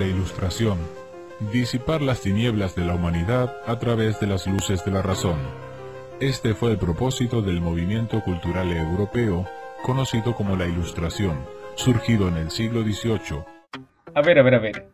la Ilustración, disipar las tinieblas de la humanidad a través de las luces de la razón. Este fue el propósito del movimiento cultural europeo, conocido como la Ilustración, surgido en el siglo XVIII. A ver,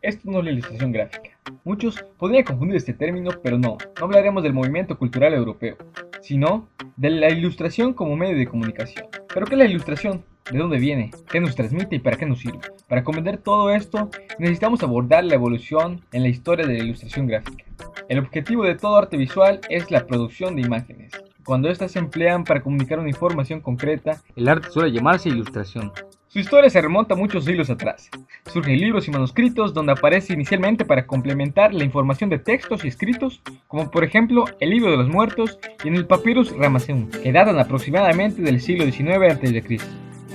esto no es la ilustración gráfica. Muchos podrían confundir este término, pero no hablaremos del movimiento cultural europeo, sino de la ilustración como medio de comunicación. ¿Pero qué es la ilustración? ¿De dónde viene? ¿Qué nos transmite y para qué nos sirve? Para comprender todo esto, necesitamos abordar la evolución en la historia de la ilustración gráfica. El objetivo de todo arte visual es la producción de imágenes. Cuando estas se emplean para comunicar una información concreta, el arte suele llamarse ilustración. Su historia se remonta muchos siglos atrás. Surgen libros y manuscritos donde aparece inicialmente para complementar la información de textos y escritos, como por ejemplo el Libro de los Muertos y en el Papyrus Ramesseum, que datan aproximadamente del siglo XIX a.C.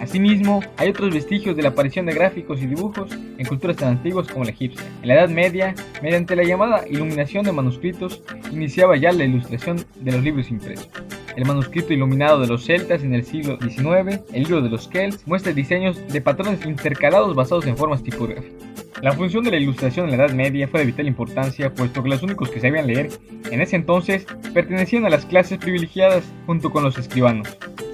Asimismo, hay otros vestigios de la aparición de gráficos y dibujos en culturas tan antiguas como la egipcia. En la Edad Media, mediante la llamada iluminación de manuscritos, iniciaba ya la ilustración de los libros impresos. El manuscrito iluminado de los celtas en el siglo XIX, el libro de los Celts, muestra diseños de patrones intercalados basados en formas tipográficas. La función de la ilustración en la Edad Media fue de vital importancia, puesto que los únicos que sabían leer en ese entonces pertenecían a las clases privilegiadas junto con los escribanos.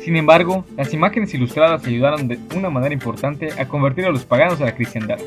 Sin embargo, las imágenes ilustradas ayudaron de una manera importante a convertir a los paganos a la cristiandad.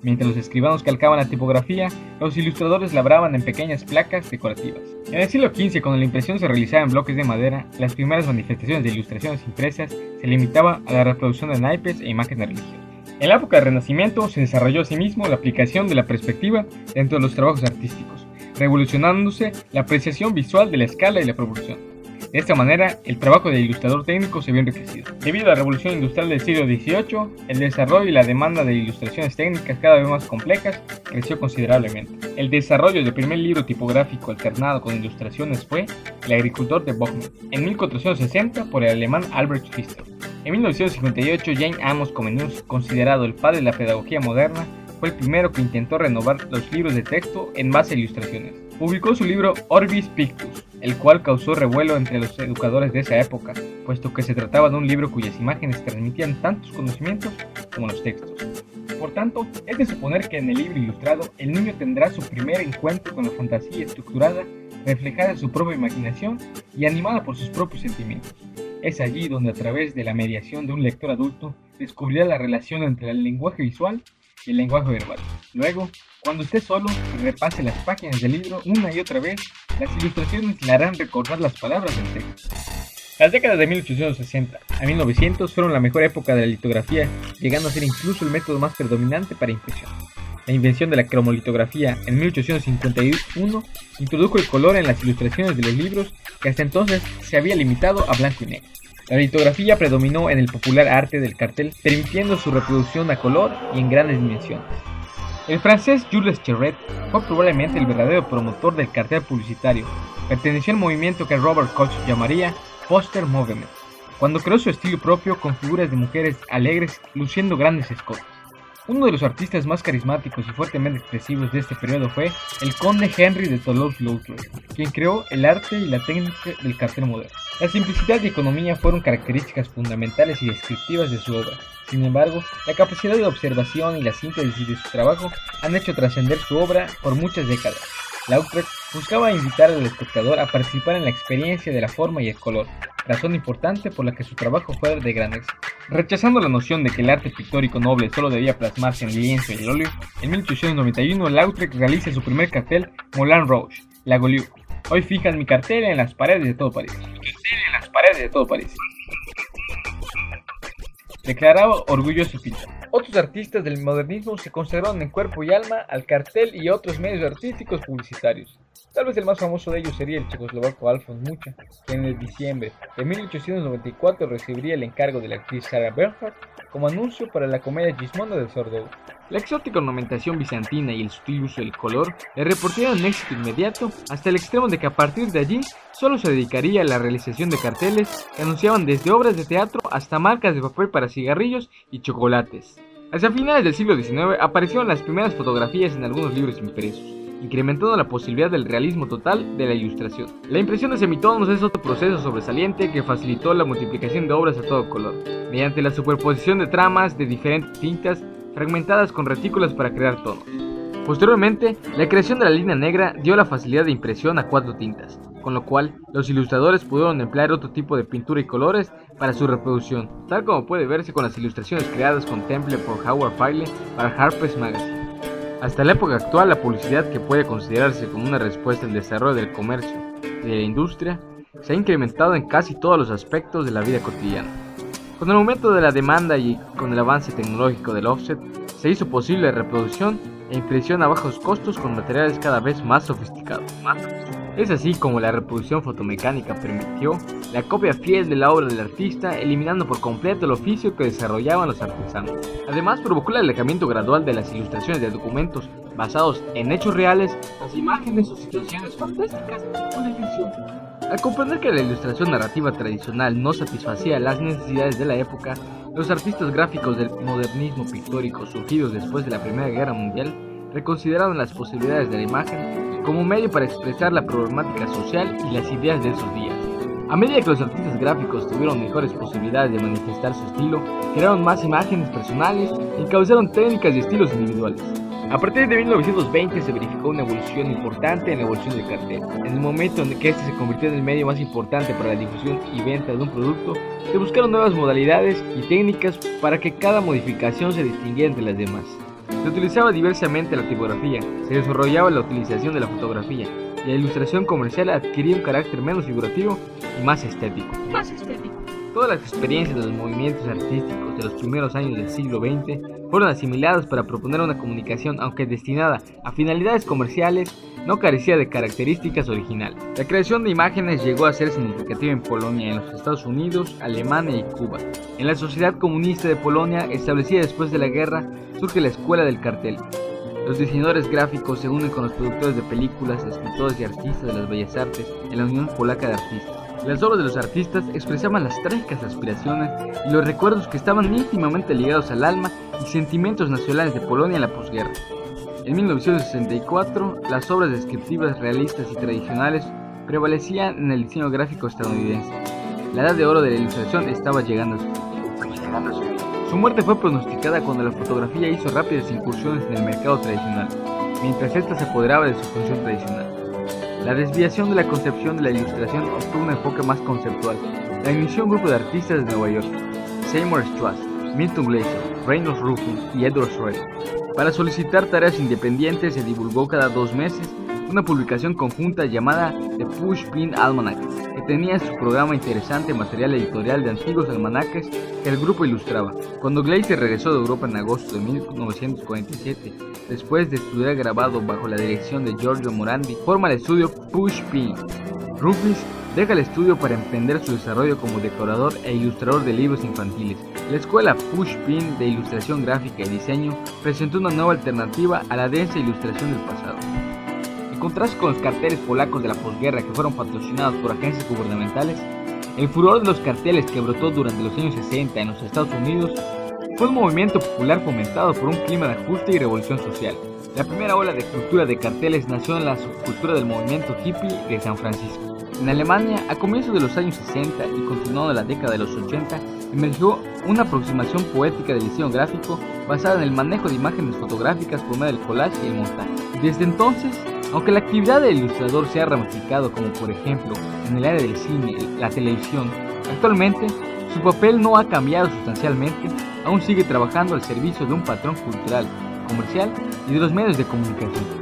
Mientras los escribanos calcaban la tipografía, los ilustradores labraban en pequeñas placas decorativas. En el siglo XV, cuando la impresión se realizaba en bloques de madera, las primeras manifestaciones de ilustraciones impresas se limitaban a la reproducción de naipes e imágenes religiosas. En la época del Renacimiento se desarrolló asimismo la aplicación de la perspectiva dentro de los trabajos artísticos, revolucionándose la apreciación visual de la escala y la proporción. De esta manera, el trabajo del ilustrador técnico se vio enriquecido. Debido a la revolución industrial del siglo XVIII, el desarrollo y la demanda de ilustraciones técnicas cada vez más complejas creció considerablemente. El desarrollo del primer libro tipográfico alternado con ilustraciones fue El agricultor de Bochum, en 1460 por el alemán Albrecht Pfister. En 1958, James Amos Comenius, considerado el padre de la pedagogía moderna, fue el primero que intentó renovar los libros de texto en base a ilustraciones. Publicó su libro Orbis Pictus, el cual causó revuelo entre los educadores de esa época, puesto que se trataba de un libro cuyas imágenes transmitían tantos conocimientos como los textos. Por tanto, es de suponer que en el libro ilustrado el niño tendrá su primer encuentro con la fantasía estructurada, reflejada en su propia imaginación y animada por sus propios sentimientos. Es allí donde a través de la mediación de un lector adulto descubrirá la relación entre el lenguaje visual y el lenguaje verbal. Luego, cuando esté solo y repase las páginas del libro una y otra vez, las ilustraciones le harán recordar las palabras del texto. Las décadas de 1860 a 1900 fueron la mejor época de la litografía, llegando a ser incluso el método más predominante para impresión. La invención de la cromolitografía en 1851 introdujo el color en las ilustraciones de los libros, que hasta entonces se había limitado a blanco y negro. La litografía predominó en el popular arte del cartel, permitiendo su reproducción a color y en grandes dimensiones. El francés Jules Charette fue probablemente el verdadero promotor del cartel publicitario. Perteneció al movimiento que Robert Koch llamaría Poster Movement, cuando creó su estilo propio con figuras de mujeres alegres luciendo grandes escotes. Uno de los artistas más carismáticos y fuertemente expresivos de este periodo fue el conde Henry de Toulouse-Lautrec, quien creó el arte y la técnica del cartel moderno. La simplicidad y economía fueron características fundamentales y descriptivas de su obra. Sin embargo, la capacidad de observación y la síntesis de su trabajo han hecho trascender su obra por muchas décadas. Lautrec buscaba invitar al espectador a participar en la experiencia de la forma y el color, razón importante por la que su trabajo fue de gran éxito. Rechazando la noción de que el arte pictórico noble solo debía plasmarse en el lienzo y el óleo, en 1891 Lautrec realiza su primer cartel Moulin Rouge, La Gaulieu. Hoy fijan mi cartel en las paredes de todo París. Declaraba orgulloso pintor. Otros artistas del modernismo se consagraron en cuerpo y alma al cartel y otros medios artísticos publicitarios. Tal vez el más famoso de ellos sería el checoslovaco Alfons Mucha, quien en diciembre de 1894 recibiría el encargo de la actriz Sarah Bernhardt como anuncio para la comedia Gismondo de Sardou. La exótica ornamentación bizantina y el sutil uso del color le reportaron un éxito inmediato, hasta el extremo de que a partir de allí solo se dedicaría a la realización de carteles que anunciaban desde obras de teatro hasta marcas de papel para cigarrillos y chocolates. Hacia finales del siglo XIX aparecieron las primeras fotografías en algunos libros impresos, incrementando la posibilidad del realismo total de la ilustración. La impresión de semitonos es otro proceso sobresaliente que facilitó la multiplicación de obras a todo color, mediante la superposición de tramas de diferentes tintas fragmentadas con retículas para crear tonos. Posteriormente, la creación de la línea negra dio la facilidad de impresión a 4 tintas, con lo cual los ilustradores pudieron emplear otro tipo de pintura y colores para su reproducción, tal como puede verse con las ilustraciones creadas con temple por Howard Filey para Harper's Magazine. Hasta la época actual, la publicidad, que puede considerarse como una respuesta al desarrollo del comercio y de la industria, se ha incrementado en casi todos los aspectos de la vida cotidiana. Con el aumento de la demanda y con el avance tecnológico del offset, se hizo posible la reproducción e impresión a bajos costos con materiales cada vez más sofisticados. Es así como la reproducción fotomecánica permitió la copia fiel de la obra del artista, eliminando por completo el oficio que desarrollaban los artesanos. Además, provocó el alejamiento gradual de las ilustraciones de documentos basados en hechos reales, las imágenes o situaciones fantásticas o de ficción. Al comprender que la ilustración narrativa tradicional no satisfacía las necesidades de la época, los artistas gráficos del modernismo pictórico surgidos después de la Primera Guerra Mundial reconsideraron las posibilidades de la imagen como medio para expresar la problemática social y las ideas de esos días. A medida que los artistas gráficos tuvieron mejores posibilidades de manifestar su estilo, crearon más imágenes personales y causaron técnicas y estilos individuales. A partir de 1920 se verificó una evolución importante en la evolución del cartel. En el momento en que este se convirtió en el medio más importante para la difusión y venta de un producto, se buscaron nuevas modalidades y técnicas para que cada modificación se distinguiera entre las demás. Se utilizaba diversamente la tipografía, se desarrollaba la utilización de la fotografía, y la ilustración comercial adquiría un carácter menos figurativo y más estético. Todas las experiencias de los movimientos artísticos de los primeros años del siglo XX fueron asimiladas para proponer una comunicación, aunque destinada a finalidades comerciales, no carecía de características originales. La creación de imágenes llegó a ser significativa en Polonia, en los Estados Unidos, Alemania y Cuba. En la Sociedad Comunista de Polonia, establecida después de la guerra, surge la Escuela del Cartel. Los diseñadores gráficos se unen con los productores de películas, escritores y artistas de las bellas artes en la Unión Polaca de Artistas. Las obras de los artistas expresaban las trágicas aspiraciones y los recuerdos que estaban íntimamente ligados al alma y sentimientos nacionales de Polonia en la posguerra. En 1964, las obras descriptivas realistas y tradicionales prevalecían en el diseño gráfico estadounidense. La edad de oro de la ilustración estaba llegando a su fin. Su muerte fue pronosticada cuando la fotografía hizo rápidas incursiones en el mercado tradicional, mientras ésta se apoderaba de su función tradicional. La desviación de la concepción de la ilustración obtuvo un enfoque más conceptual. La inició un grupo de artistas de Nueva York, Seymour Strass, Milton Glaser, Reynolds Rufus y Edward Schroeder. Para solicitar tareas independientes se divulgó cada 2 meses una publicación conjunta llamada The Pushpin Almanac, que tenía en su programa interesante material editorial de antiguos almanaques que el grupo ilustraba. Cuando Glaser regresó de Europa en agosto de 1947, después de estudiar grabado bajo la dirección de Giorgio Morandi, forma el estudio Pushpin. Rufus deja el estudio para emprender su desarrollo como decorador e ilustrador de libros infantiles. La escuela Pushpin de ilustración gráfica y diseño presentó una nueva alternativa a la densa ilustración del pasado. En contraste con los carteles polacos de la posguerra que fueron patrocinados por agencias gubernamentales, el furor de los carteles que brotó durante los años 60 en los Estados Unidos fue un movimiento popular fomentado por un clima de ajuste y revolución social. La primera ola de cultura de carteles nació en la subcultura del movimiento hippie de San Francisco. En Alemania, a comienzos de los años 60 y continuando en la década de los 80, emergió una aproximación poética del diseño gráfico basada en el manejo de imágenes fotográficas por medio del collage y el montaje. Desde entonces, aunque la actividad del ilustrador se ha ramificado, como por ejemplo en el área del cine y la televisión, actualmente su papel no ha cambiado sustancialmente, aún sigue trabajando al servicio de un patrón cultural, comercial y de los medios de comunicación.